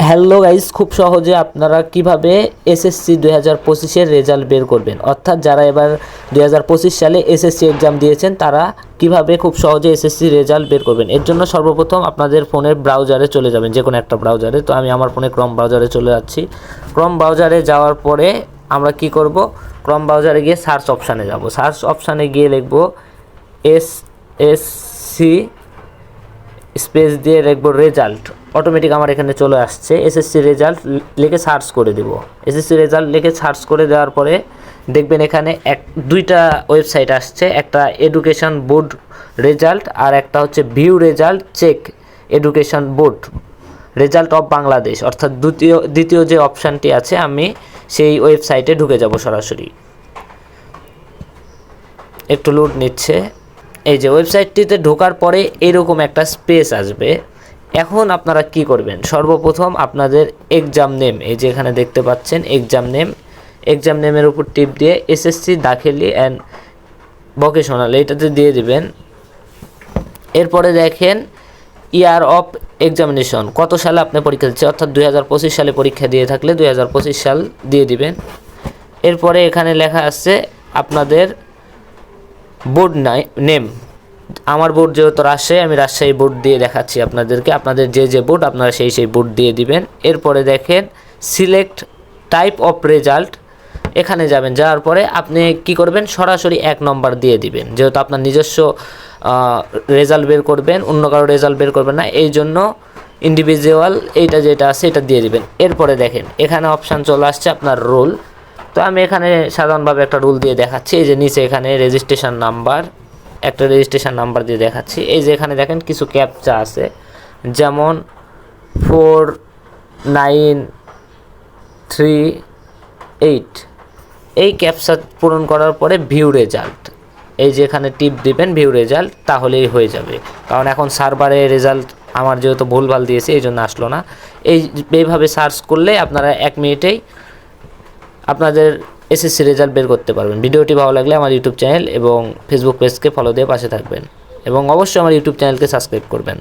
Hello guys, খুব সহজে আপনারা কিভাবে এসএসসি 2025-এর রেজাল্ট বের করবেন, অর্থাৎ যারা এবার 2025 সালে এসএসসি এক্সাম দিয়েছেন তারা কিভাবে খুব সহজে এসএসসি রেজাল্ট বের করবেন। এর জন্য সর্বপ্রথম আপনাদের ফোনের ব্রাউজারে চলে যাবেন, যে কোনো একটা ব্রাউজারে। তো আমি আমার ফোনে ক্রোম ব্রাউজারে চলে যাচ্ছি। ক্রোম ব্রাউজারে যাওয়ার পরে আমরা কি করব, ক্রোম ব্রাউজারে গিয়ে সার্চ অপশানে যাব। সার্চ অপশানে গিয়ে লিখব এসএসসি স্পেস দিয়ে লিখব রেজাল্ট। অটোমেটিক আমার এখানে চলে আসছে এসএসসি রেজাল্ট, লিখে সার্চ করে দেব। এসএসসি রেজাল্ট লিখে সার্চ করে দেওয়ার পরে দেখবেন এখানে দুইটা ওয়েবসাইট আসছে, একটা এডুকেশন বোর্ড রেজাল্ট আর একটা হচ্ছে view result check education board result of Bangladesh. অর্থাৎ দ্বিতীয় যে অপশানটি আছে, আমি সেই ওয়েবসাইটে ঢুকে যাব সরাসরি। একটু লোড নিচ্ছে। এই যে ওয়েবসাইটটিতে ঢোকার পরে এরকম একটা স্পেস আসবে। এখন আপনারা কি করবেন, সর্বপ্রথম আপনাদের এক্সাম নেম, এই যে এখানে দেখতে পাচ্ছেন এক্সাম নেমের উপর টিপ দিয়ে এসএসসি দাখিলি অ্যান্ড ভোকেশনাল এইটাতে দিয়ে দিবেন। এরপরে দেখেন ইয়ার অফ এক্সামিনেশন, কত সালে আপনি পরীক্ষা দিচ্ছেন, অর্থাৎ 2025 সালে পরীক্ষা দিয়ে থাকলে 2025 সাল দিয়ে দিবেন। এরপরে এখানে লেখা আছে আপনাদের বোর্ড নেম। আমার বোর্ড যেহেতু রাজশাহী, আমি রাজশাহী বোর্ড দিয়ে দেখাচ্ছি আপনাদেরকে। আপনাদের যে বোর্ড আপনারা সেই বোর্ড দিয়ে দিবেন। এরপরে দেখেন সিলেক্ট টাইপ অফ রেজাল্ট, এখানে যাবেন। যাওয়ার পরে আপনি কি করবেন, সরাসরি 1 নম্বর দিয়ে দিবেন, যেহেতু আপনার নিজস্ব রেজাল্ট বের করবেন, অন্য কারো রেজাল্ট বের করবেন না, এই জন্য ইন্ডিভিজুয়াল এইটা যেটা আছে এটা দিয়ে দিবেন। এরপরে দেখেন এখানে অপশান চলে আসছে আপনার রোল। তো আমি এখানে সাধারণভাবে একটা রুল দিয়ে দেখাচ্ছি। এই যে নিচে এখানে রেজিস্ট্রেশন নাম্বার, একটা রেজিস্ট্রেশন নাম্বার দিয়ে দেখাচ্ছি। এই যে এখানে দেখেন কিছু ক্যাপচা আছে, যেমন 4938। এই ক্যাপচা পূরণ করার পরে ভিউ রেজাল্ট, এই যে এখানে টিপ দিবেন ভিউ রেজাল্ট, তাহলেই হয়ে যাবে। কারণ এখন সার্ভারে রেজাল্ট আমার যেহেতু ভুলভাল দিয়েছে এই জন্য আসলো না। এইভাবে সার্চ করলে আপনারা 1 মিনিটেই আপনাদের এসএসসি রেজাল্ট বের করতে পারবেন। ভিডিওটি ভালো লাগলে আমার ইউটিউব চ্যানেল এবং ফেসবুক পেজকে ফলো দিয়ে পাশে থাকবেন এবং অবশ্যই আমার ইউটিউব চ্যানেলকে সাবস্ক্রাইব করবেন।